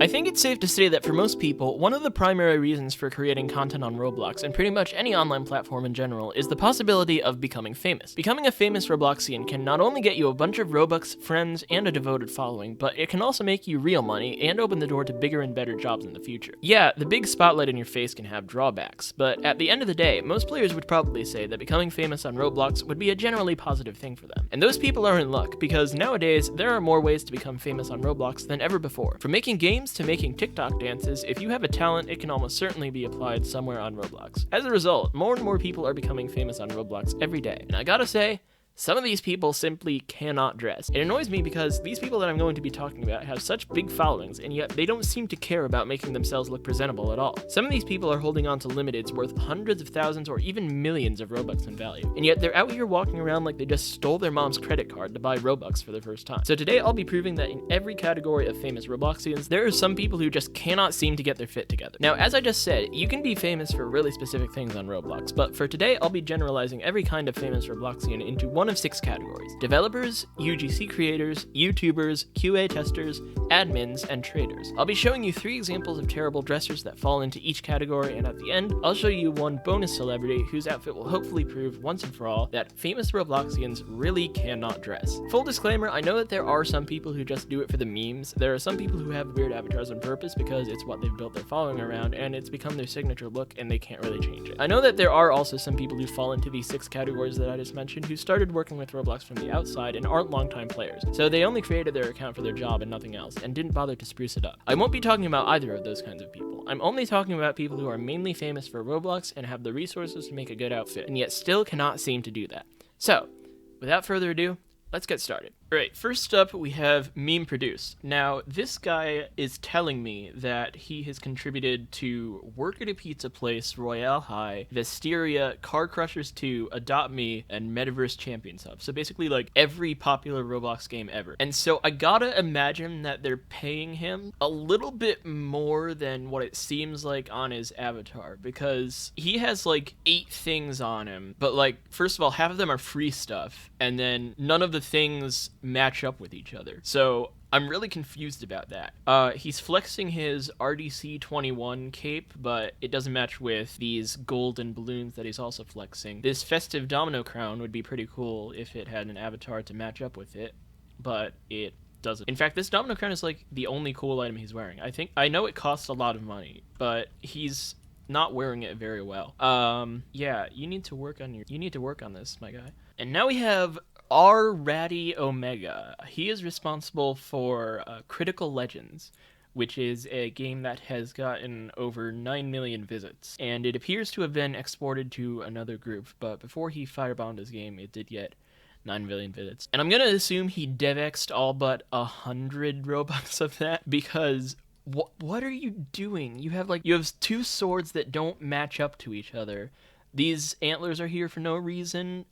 I think it's safe to say that for most people, one of the primary reasons for creating content on Roblox, and pretty much any online platform in general, is the possibility of becoming famous. Becoming a famous Robloxian can not only get you a bunch of Robux, friends, and a devoted following, but it can also make you real money and open the door to bigger and better jobs in the future. Yeah, the big spotlight in your face can have drawbacks, but at the end of the day, most players would probably say that becoming famous on Roblox would be a generally positive thing for them. And those people are in luck, because nowadays, there are more ways to become famous on Roblox than ever before. From making games to making TikTok dances, if you have a talent, it can almost certainly be applied somewhere on Roblox. As a result, more and more people are becoming famous on Roblox every day. And I gotta say, some of these people simply cannot dress. It annoys me because these people that I'm going to be talking about have such big followings, and yet they don't seem to care about making themselves look presentable at all. Some of these people are holding on to limiteds worth hundreds of thousands or even millions of Robux in value, and yet they're out here walking around like they just stole their mom's credit card to buy Robux for the first time. So today I'll be proving that in every category of famous Robloxians, there are some people who just cannot seem to get their fit together. Now, as I just said, you can be famous for really specific things on Roblox, but for today I'll be generalizing every kind of famous Robloxian into one of 6 categories: developers, UGC creators, YouTubers, QA testers, admins, and traders. I'll be showing you 3 examples of terrible dressers that fall into each category, and at the end, I'll show you one bonus celebrity whose outfit will hopefully prove once and for all that famous Robloxians really cannot dress. Full disclaimer, I know that there are some people who just do it for the memes. There are some people who have weird avatars on purpose because it's what they've built their following around, and it's become their signature look, and they can't really change it. I know that there are also some people who fall into these 6 categories that I just mentioned who started working with Roblox from the outside and aren't longtime players, so they only created their account for their job and nothing else, and didn't bother to spruce it up. I won't be talking about either of those kinds of people. I'm only talking about people who are mainly famous for Roblox and have the resources to make a good outfit, and yet still cannot seem to do that. So, without further ado, let's get started. Alright, first up we have Meme Produce. Now, this guy is telling me that he has contributed to Work at a Pizza Place, Royale High, Vesteria, Car Crushers 2, Adopt Me, and Metaverse Champions Hub. So basically, like, every popular Roblox game ever. And so I gotta imagine that they're paying him a little bit more than what it seems like on his avatar, because he has, like, 8 things on him, but, like, first of all, half of them are free stuff, and then none of the things match up with each other. So I'm really confused about that. He's flexing his RDC 21 cape, but it doesn't match with these golden balloons that he's also flexing. This festive domino crown would be pretty cool if it had an avatar to match up with it, but it doesn't. In fact, this domino crown is like the only cool item he's wearing. I know it costs a lot of money, but he's not wearing it very well. Yeah, you need to work on this, my guy. And now we have R. Ratty Omega. He is responsible for Critical Legends, which is a game that has gotten over 9 million visits, and it appears to have been exported to another group, but before he firebombed his game, it did get 9 million visits. And I'm gonna assume he DevX'd all but 100 Robux of that, because what are you doing? You have 2 swords that don't match up to each other. These antlers are here for no reason.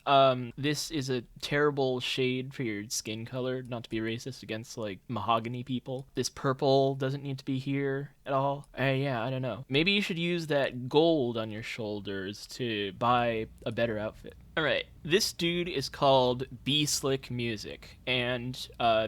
This is a terrible shade for your skin color, not to be racist against, like, mahogany people. This purple doesn't need to be here at all. Yeah, I don't know. Maybe you should use that gold on your shoulders to buy a better outfit. Alright, this dude is called B-Slick Music, and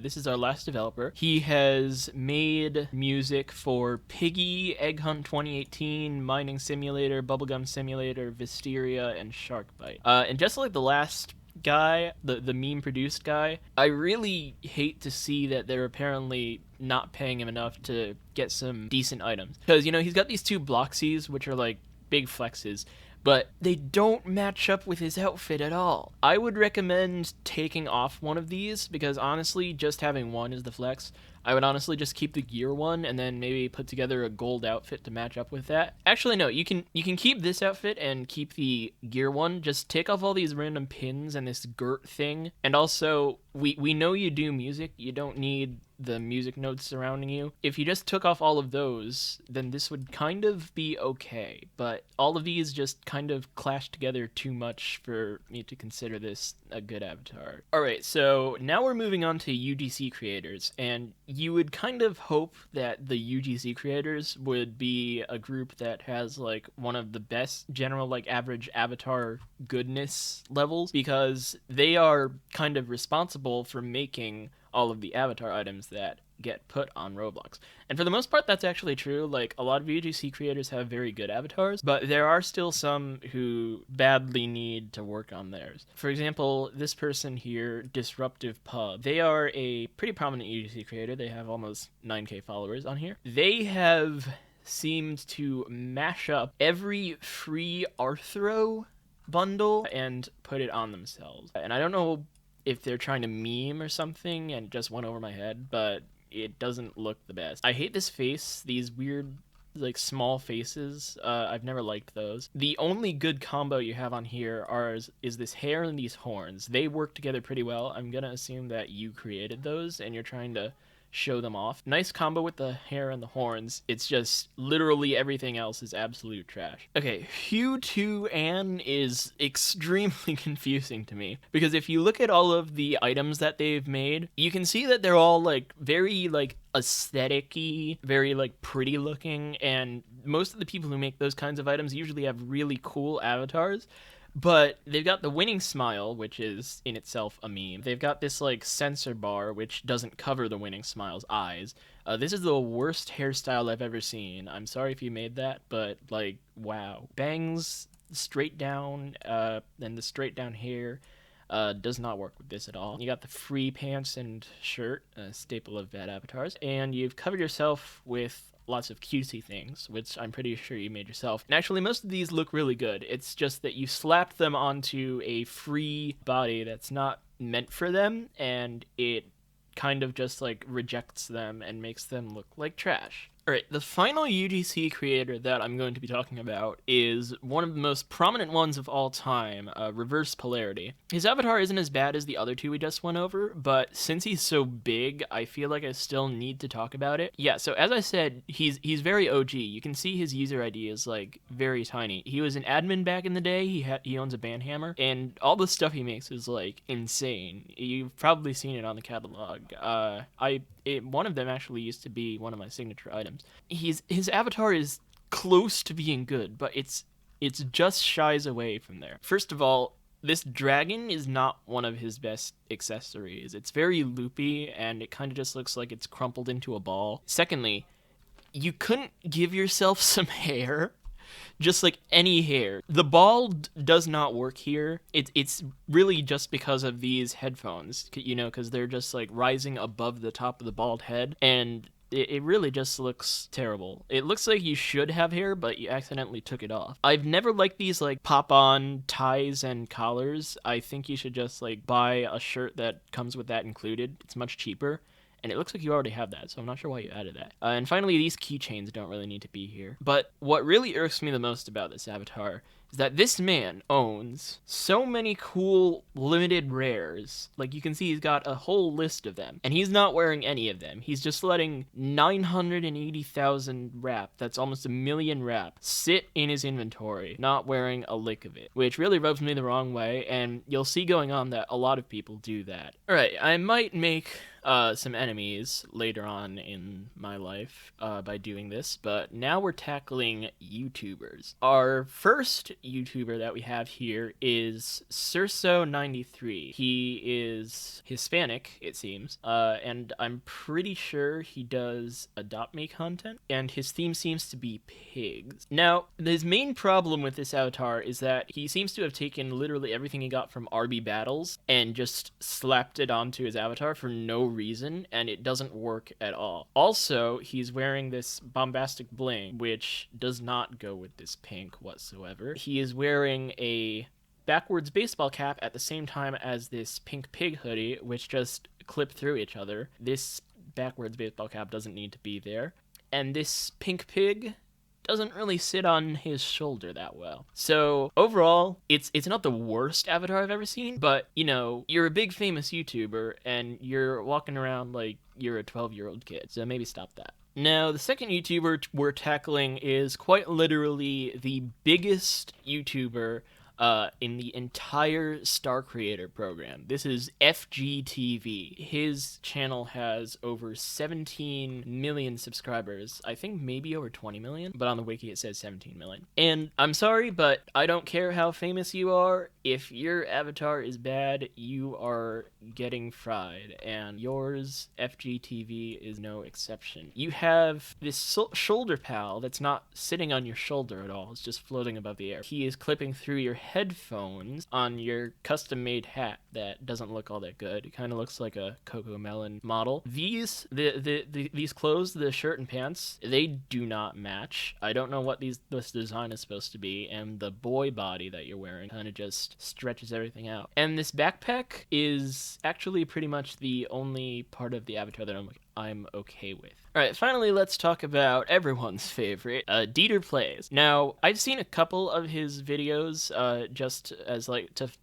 this is our last developer. He has made music for Piggy, Egg Hunt 2018, Mining Simulator, Bubblegum Simulator, Vesteria, and Sharkbite. And just like the last guy, the meme produced guy, I really hate to see that they're apparently not paying him enough to get some decent items. Because, you know, he's got these 2 Bloxies, which are like big flexes, but they don't match up with his outfit at all. I would recommend taking off one of these, because honestly, just having one is the flex. I would honestly just keep the gear one and then maybe put together a gold outfit to match up with that. Actually, no, you can keep this outfit and keep the gear one. Just take off all these random pins and this girt thing. And also, we know you do music. You don't need the music notes surrounding you. If you just took off all of those, then this would kind of be okay. But all of these just kind of clash together too much for me to consider this a good avatar. Alright, so now we're moving on to UGC creators, and you would kind of hope that the UGC creators would be a group that has like one of the best general like average avatar goodness levels, because they are kind of responsible for making all of the avatar items that get put on Roblox. And for the most part, that's actually true. Like, a lot of UGC creators have very good avatars, but there are still some who badly need to work on theirs. For example, this person here, Disruptive Pub, they are a pretty prominent UGC creator. They have almost 9K followers on here. They have seemed to mash up every free Arthro bundle and put it on themselves. And I don't know if they're trying to meme or something and just went over my head, but it doesn't look the best. I hate this face, these weird like small faces. I've never liked those. The only good combo you have on here is this hair and these horns. They work together pretty well. I'm gonna assume that you created those and you're trying to show them off. Nice combo with the hair and the horns. It's just literally everything else is absolute trash. Okay, Hue 2 Anne is extremely confusing to me because if you look at all of the items that they've made, you can see that they're all like very like aesthetic-y, very like pretty looking, and most of the people who make those kinds of items usually have really cool avatars. But they've got the winning smile, which is in itself a meme. They've got this like sensor bar, which doesn't cover the winning smile's eyes. This is the worst hairstyle I've ever seen. I'm sorry if you made that, but like, wow. Bangs straight down, and the straight down hair does not work with this at all. You got the free pants and shirt, a staple of bad avatars, and you've covered yourself with lots of cutesy things, which I'm pretty sure you made yourself. And actually, most of these look really good. It's just that you slapped them onto a free body that's not meant for them, and it kind of just like rejects them and makes them look like trash. Alright, the final UGC creator that I'm going to be talking about is one of the most prominent ones of all time, Reverse Polarity. His avatar isn't as bad as the other two we just went over, but since he's so big, I feel like I still need to talk about it. Yeah, so as I said, he's very OG. You can see his user ID is like very tiny. He was an admin back in the day. He owns a band hammer, and all the stuff he makes is like insane. You've probably seen it on the catalog. One of them actually used to be one of my signature items. His avatar is close to being good, but it's just shies away from there. First of all, this dragon is not one of his best accessories. It's very loopy, and it kind of just looks like it's crumpled into a ball. Secondly, you couldn't give yourself some hair? Just like any hair. The ball does not work here. It's really just because of these headphones, you know, because they're just like rising above the top of the bald head, and it really just looks terrible. It looks like you should have hair, but you accidentally took it off. I've never liked these like pop-on ties and collars. I think you should just like buy a shirt that comes with that included. It's much cheaper. And it looks like you already have that, so I'm not sure why you added that. And finally, these keychains don't really need to be here. But what really irks me the most about this avatar is that this man owns so many cool limited rares. Like, you can see he's got a whole list of them, and he's not wearing any of them. He's just letting 980,000 wrap, that's almost 1 million wrap, sit in his inventory, not wearing a lick of it, which really rubs me the wrong way, and you'll see going on that a lot of people do that. Alright, I might make some enemies later on in my life by doing this, but now we're tackling YouTubers. Our first YouTuber that we have here is Cerso93. He is Hispanic, it seems, and I'm pretty sure he does Adopt Me content, and his theme seems to be pigs. Now, his main problem with this avatar is that he seems to have taken literally everything he got from RB Battles and just slapped it onto his avatar for no reason, and it doesn't work at all. Also, he's wearing this bombastic bling, which does not go with this pink whatsoever. He is wearing a backwards baseball cap at the same time as this pink pig hoodie, which just clip through each other. This backwards baseball cap doesn't need to be there. And this pink pig doesn't really sit on his shoulder that well. So overall, it's not the worst avatar I've ever seen, but you know, you're a big famous YouTuber and you're walking around like you're a 12-year-old kid, so maybe stop that. Now, the second YouTuber we're tackling is quite literally the biggest YouTuber in the entire Star Creator program. This is FGTV. His channel has over 17 million subscribers. I think maybe over 20 million, but on the wiki it says 17 million. And I'm sorry, but I don't care how famous you are. If your avatar is bad, you are getting fried, and yours, FGTV, is no exception. You have this shoulder pal that's not sitting on your shoulder at all. It's just floating above the air. He is clipping through your headphones on your custom-made hat that doesn't look all that good. It kind of looks like a Coco Melon model. These clothes, the shirt and pants, they do not match. I don't know what this design is supposed to be, and the boy body that you're wearing kind of just stretches everything out. And this backpack is actually pretty much the only part of the avatar that I'm okay with. Alright, finally let's talk about everyone's favorite, Dieter Plays. Now, I've seen a couple of his videos, just as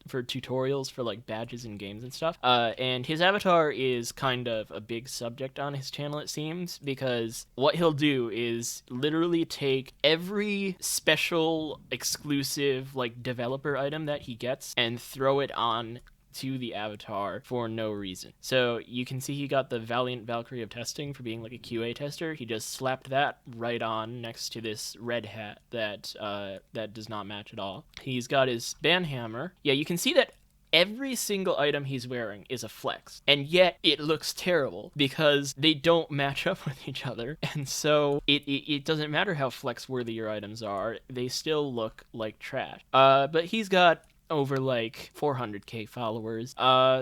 for tutorials for badges and games and stuff, and his avatar is kind of a big subject on his channel, it seems, because what he'll do is literally take every special, exclusive, developer item that he gets and throw it on to the avatar for no reason. So you can see he got the Valiant Valkyrie of testing for being a QA tester. He just slapped that right on next to this red hat that does not match at all. He's got his banhammer. Yeah, you can see that every single item he's wearing is a flex, and yet it looks terrible because they don't match up with each other, and so it doesn't matter how flex worthy your items are, they still look like trash. But he's got over 400k followers.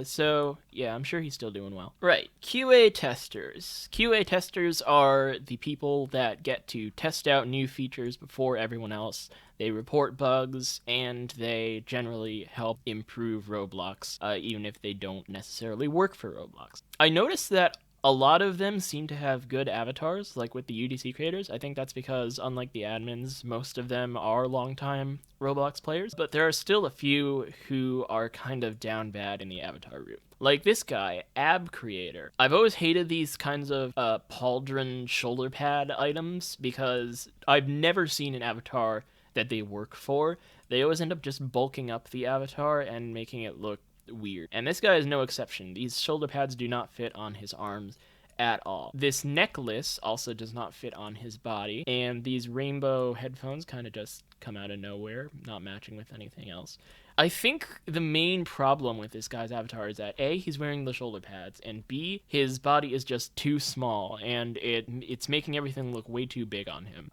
So yeah, I'm sure he's still doing well. Right, QA testers. QA testers are the people that get to test out new features before everyone else. They report bugs, and they generally help improve Roblox, even if they don't necessarily work for Roblox. I noticed that a lot of them seem to have good avatars, like with the UDC creators. I think that's because, unlike the admins, most of them are longtime Roblox players, but there are still a few who are kind of down bad in the avatar route. Like this guy, Ab Creator. I've always hated these kinds of pauldron shoulder pad items because I've never seen an avatar that they work for. They always end up just bulking up the avatar and making it look weird. And this guy is no exception. These shoulder pads do not fit on his arms at all. This necklace also does not fit on his body, and these rainbow headphones kind of just come out of nowhere, not matching with anything else. I think the main problem with this guy's avatar is that A, he's wearing the shoulder pads, and B, his body is just too small, and it's making everything look way too big on him.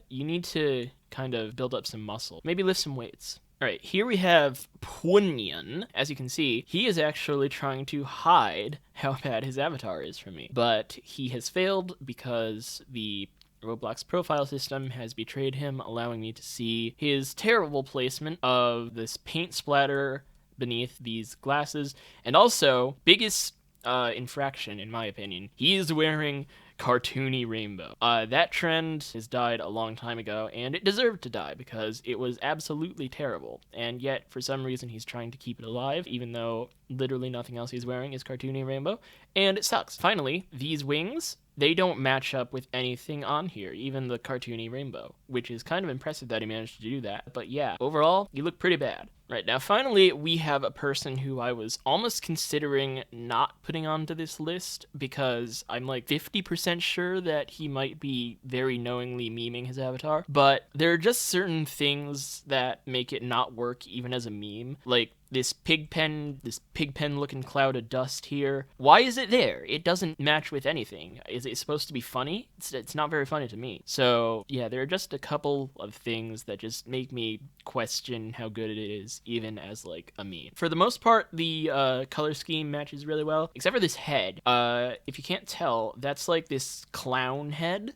You need to kind of build up some muscle. Maybe lift some weights. Alright, here we have Punyan. As you can see, he is actually trying to hide how bad his avatar is from me. But he has failed because the Roblox profile system has betrayed him, allowing me to see his terrible placement of this paint splatter beneath these glasses. And also, biggest infraction, in my opinion, he is wearing cartoony rainbow. That trend has died a long time ago, and it deserved to die because it was absolutely terrible. And yet, for some reason, he's trying to keep it alive, even though literally nothing else he's wearing is cartoony rainbow, and it sucks. Finally, these wings, they don't match up with anything on here, even the cartoony rainbow, which is kind of impressive that he managed to do that. But yeah, overall, you look pretty bad. Right, now finally, we have a person who I was almost considering not putting onto this list because I'm 50% sure that he might be very knowingly memeing his avatar, but there are just certain things that make it not work even as a meme, like this pig pen looking cloud of dust here. Why is it there? It doesn't match with anything. Is it supposed to be funny? It's not very funny to me. So yeah, there are just a couple of things that just make me question how good it is, even as a meme. For the most part, the color scheme matches really well, except for this head. If you can't tell, that's this clown head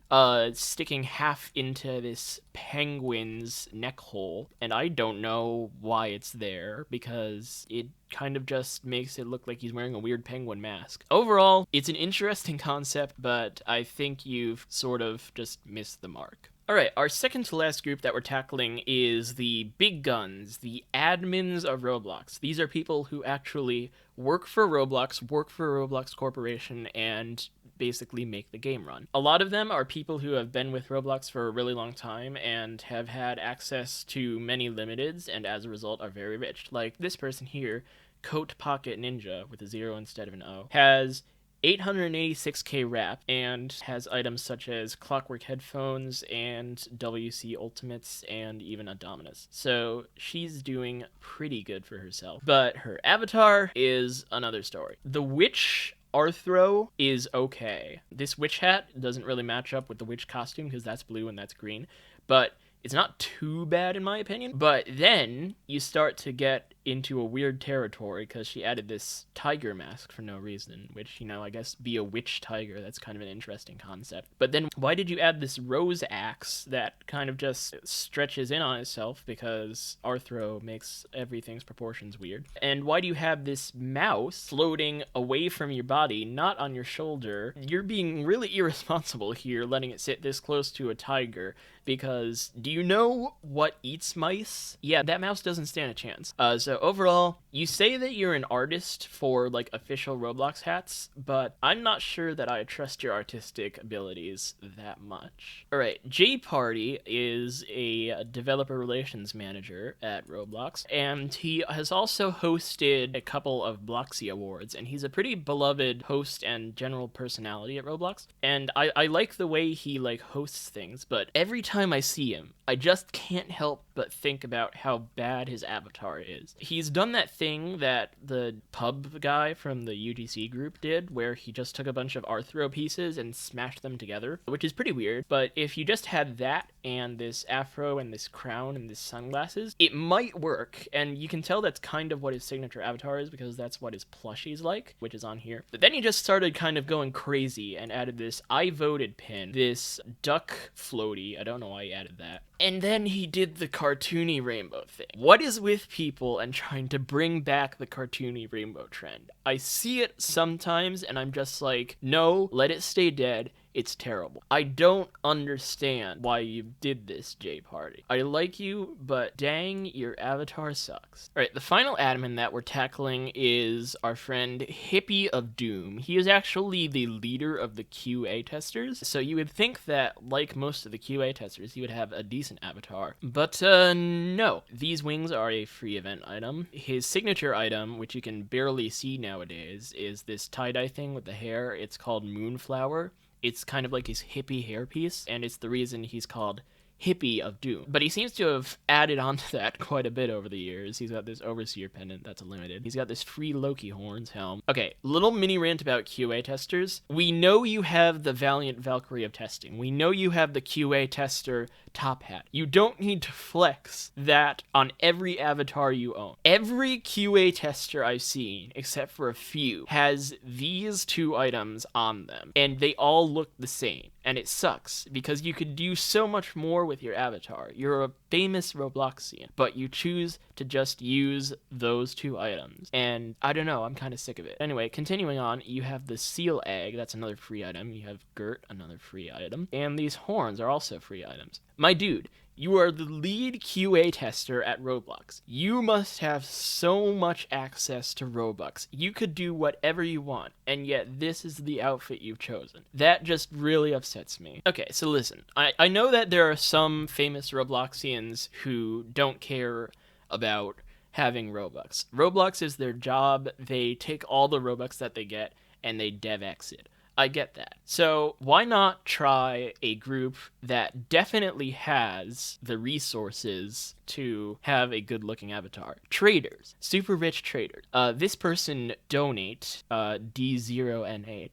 sticking half into this penguin's neck hole, and I don't know why it's there because it kind of just makes it look like he's wearing a weird penguin mask. Overall, it's an interesting concept, but I think you've sort of just missed the mark. Alright, our second to last group that we're tackling is the big guns, the admins of Roblox. These are people who actually work for Roblox Corporation, and basically make the game run. A lot of them are people who have been with Roblox for a really long time and have had access to many limiteds, and as a result are very rich. Like this person here, Coat Pocket Ninja, with a 0 instead of an O, has 886k wrap and has items such as clockwork headphones and WC Ultimates and even a Dominus. So she's doing pretty good for herself. But her avatar is another story. The witch Arthro is okay. This witch hat doesn't really match up with the witch costume because that's blue and that's green, but it's not too bad in my opinion. But then you start to get into a weird territory because she added this tiger mask for no reason, which, you know, I guess be a witch tiger, that's kind of an interesting concept. But then why did you add this rose axe that kind of just stretches in on itself because Arthro makes everything's proportions weird? And why do you have this mouse floating away from your body, not on your shoulder? You're being really irresponsible here, letting it sit this close to a tiger, because do you know what eats mice? Yeah, that mouse doesn't stand a chance. So overall, you say that you're an artist for like official Roblox hats, but I'm not sure that I trust your artistic abilities that much. Alright, J Party is a developer relations manager at Roblox, and he has also hosted a couple of Bloxy awards, and he's a pretty beloved host and general personality at Roblox. And I like the way he like hosts things, but every time I see him, I just can't help but think about how bad his avatar is. He's done that thing that the pub guy from the UGC group did, where he just took a bunch of Arthro pieces and smashed them together, which is pretty weird. But if you just had that and this afro and this crown and this sunglasses, it might work. And you can tell that's kind of what his signature avatar is, because that's what his plushie's like, which is on here. But then he just started kind of going crazy and added this I voted pin, this duck floaty, I don't know why he added that. And then he did the cartoony rainbow thing. What is with people and trying to bring back the cartoony rainbow trend? I see it sometimes and I'm just like, no, let it stay dead. It's terrible. I don't understand why you did this, J Party. I like you, but dang, your avatar sucks. Alright, the final admin that we're tackling is our friend Hippie of Doom. He is actually the leader of the QA testers, so you would think that, like most of the QA testers, he would have a decent avatar. But, no. These wings are a free event item. His signature item, which you can barely see nowadays, is this tie-dye thing with the hair. It's called Moonflower. It's kind of like his hippie hairpiece, and it's the reason he's called Hippie of Doom. But he seems to have added on to that quite a bit over the years. He's got this Overseer pendant that's a limited. He's got this free Loki horns helm. Okay, little mini rant about QA testers. We know you have the Valiant Valkyrie of testing. We know you have the QA tester top hat. You don't need to flex that on every avatar you own. Every QA tester I've seen, except for a few, has these two items on them, and they all look the same. And it sucks, because you could do so much more with your avatar. You're a famous Robloxian, but you choose to just use those two items. And I don't know, I'm kind of sick of it. Anyway, continuing on, you have the Seal Egg, that's another free item. You have Gert, another free item. And these horns are also free items. My dude, you are the lead QA tester at Roblox. You must have so much access to Robux. You could do whatever you want, and yet this is the outfit you've chosen. That just really upsets me. Okay, so listen, I know that there are some famous Robloxians who don't care about having Robux. Roblox is their job. They take all the Robux that they get and they DevX it. I get that. So why not try a group that definitely has the resources to have a good looking avatar? Traders. Super rich traders. This person, Donate, D0N8,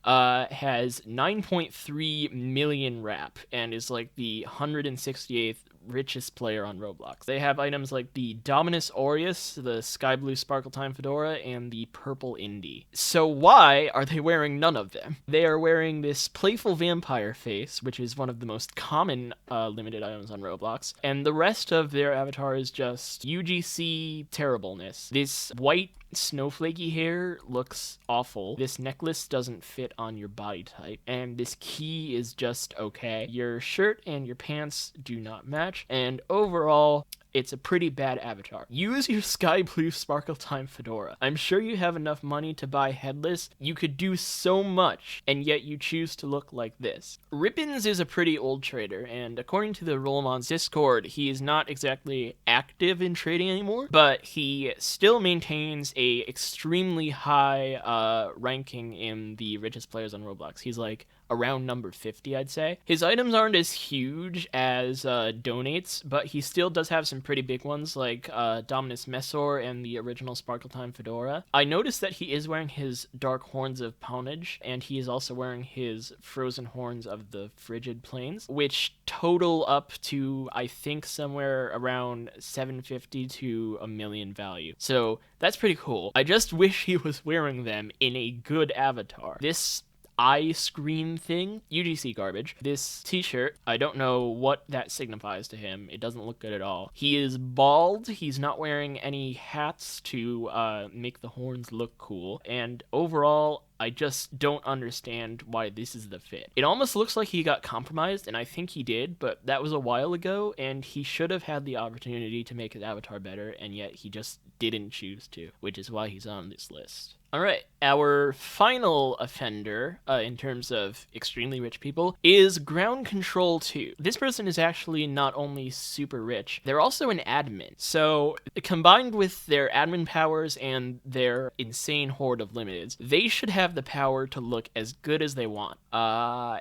has 9.3 million wrap and is like the 168th richest player on Roblox. They have items like the Dominus Aureus, the Sky Blue Sparkle Time Fedora, and the Purple Indie. So why are they wearing none of them? They are wearing this Playful Vampire face, which is one of the most common limited items on Roblox, and the rest of their avatar is just UGC terribleness. This white snowflakey hair looks awful. This necklace doesn't fit on your body type. And this key is just okay. Your shirt and your pants do not match. And overall, it's a pretty bad avatar. Use your sky blue sparkle time fedora. I'm sure you have enough money to buy headless. You could do so much, and yet you choose to look like this. Rippins is a pretty old trader, and according to the Rollmon's Discord, he is not exactly active in trading anymore, but he still maintains a extremely high ranking in the richest players on Roblox. He's like around number 50, I'd say. His items aren't as huge as donates, but he still does have some pretty big ones like Dominus Messor and the original Sparkle Time Fedora. I noticed that he is wearing his Dark Horns of Poundage, and he is also wearing his Frozen Horns of the Frigid Plains, which total up to, I think, somewhere around 750 to a million value. So that's pretty cool. I just wish he was wearing them in a good avatar. This eye screen thing, UGC garbage. This t-shirt, I don't know what that signifies to him. It doesn't look good at all. He is bald. He's not wearing any hats to make the horns look cool. And overall, I just don't understand why this is the fit. It almost looks like he got compromised, and I think he did, but that was a while ago, and he should have had the opportunity to make his avatar better, and yet he just didn't choose to, which is why he's on this list. Alright, our final offender, in terms of extremely rich people, is Ground Control 2. This person is actually not only super rich, they're also an admin. So, combined with their admin powers and their insane hoard of limiteds, they should have the power to look as good as they want. Judging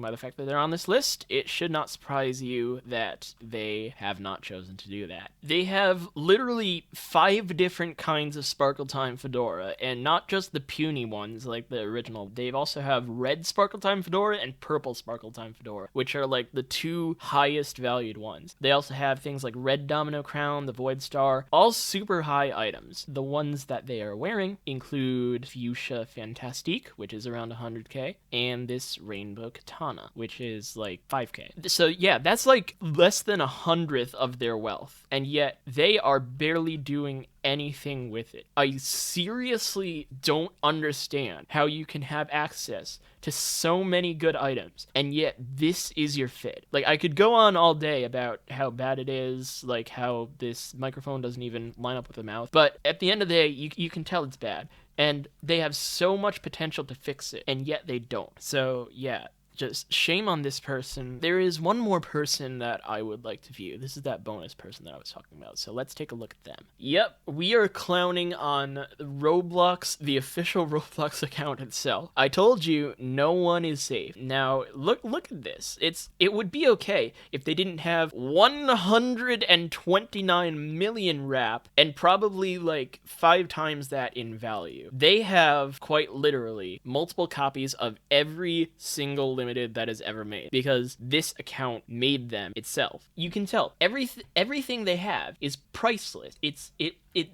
by the fact that they're on this list, it should not surprise you that they have not chosen to do that. They have literally 5 different kinds of Sparkle Time Fedora, and not just the puny ones like the original. They also have red Sparkle Time Fedora and purple Sparkle Time Fedora, which are like the 2 highest valued ones. They also have things like red Domino Crown, the Void Star, all super high items. The ones that they are wearing include Fuchsia Fantastique, which is around 100k, and this Rainbow Katana, which is like 5k. So yeah, that's like less than 100th of their wealth, and yet they are barely doing anything with it. I seriously don't understand how you can have access to so many good items, and yet this is your fit. Like, I could go on all day about how bad it is, like how this microphone doesn't even line up with the mouth, but at the end of the day, you can tell it's bad, and they have so much potential to fix it, and yet they don't. So yeah, just shame on this person. There is one more person that I would like to view. This is that bonus person that I was talking about. So let's take a look at them. Yep, we are clowning on Roblox, the official Roblox account itself. I told you, no one is safe. Now, look at this. It would be okay if they didn't have 129 million rap and probably like 5 times that in value. They have quite literally multiple copies of every single limited that is ever made, because this account made them itself. You can tell everything they have is priceless. It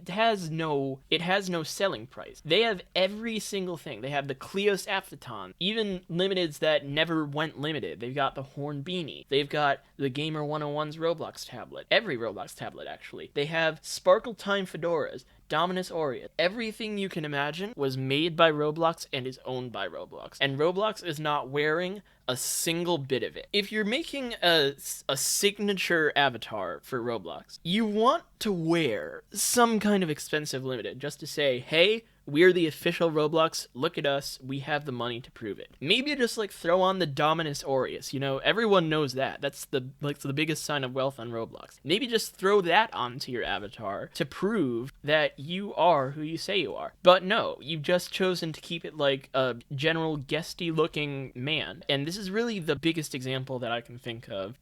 has no selling price. They have every single thing. They have the Cleos Aphthaton, even limiteds that never went limited. They've got the Horn Beanie. They've got the Gamer 101's Roblox tablet. Every Roblox tablet, actually. They have Sparkle Time Fedoras, Dominus Aureus. Everything you can imagine was made by Roblox and is owned by Roblox. And Roblox is not wearing a single bit of it. If you're making a signature avatar for Roblox, you want to wear some kind of expensive limited just to say, hey, we're the official Roblox, look at us, we have the money to prove it. Maybe just like throw on the Dominus Aureus, you know, everyone knows that. That's the biggest sign of wealth on Roblox. Maybe just throw that onto your avatar to prove that you are who you say you are. But no, you've just chosen to keep it like a general guesty looking man. And this is really the biggest example that I can think of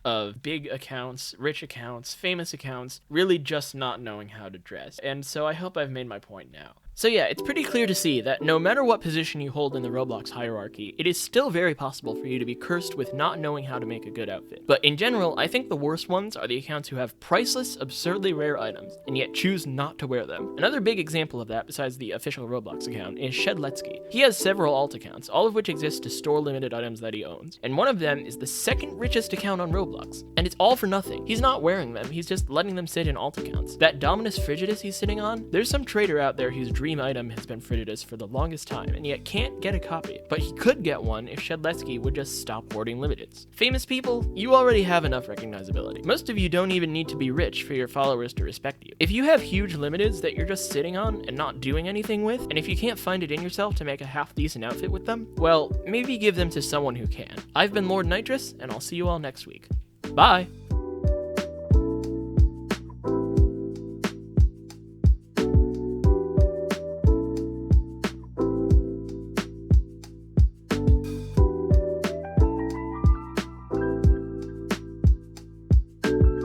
big accounts, rich accounts, famous accounts, really just not knowing how to dress. And so I hope I've made my point now. So yeah, it's pretty clear to see that no matter what position you hold in the Roblox hierarchy, it is still very possible for you to be cursed with not knowing how to make a good outfit. But in general, I think the worst ones are the accounts who have priceless, absurdly rare items, and yet choose not to wear them. Another big example of that, besides the official Roblox account, is Shedletsky. He has several alt accounts, all of which exist to store limited items that he owns, and one of them is the second richest account on Roblox, and it's all for nothing. He's not wearing them, he's just letting them sit in alt accounts. That Dominus Frigidus he's sitting on, there's some trader out there whose dream item has been Frigidus for the longest time, and yet can't get a copy, but he could get one if Shedletsky would just stop hoarding limiteds. Famous people, you already have enough recognizability. Most of you don't even need to be rich for your followers to respect you. If you have huge limiteds that you're just sitting on and not doing anything with, and if you can't find it in yourself to make a half-decent outfit with them, well, maybe give them to someone who can. I've been Lord Nitrous, and I'll see you all next week. Bye!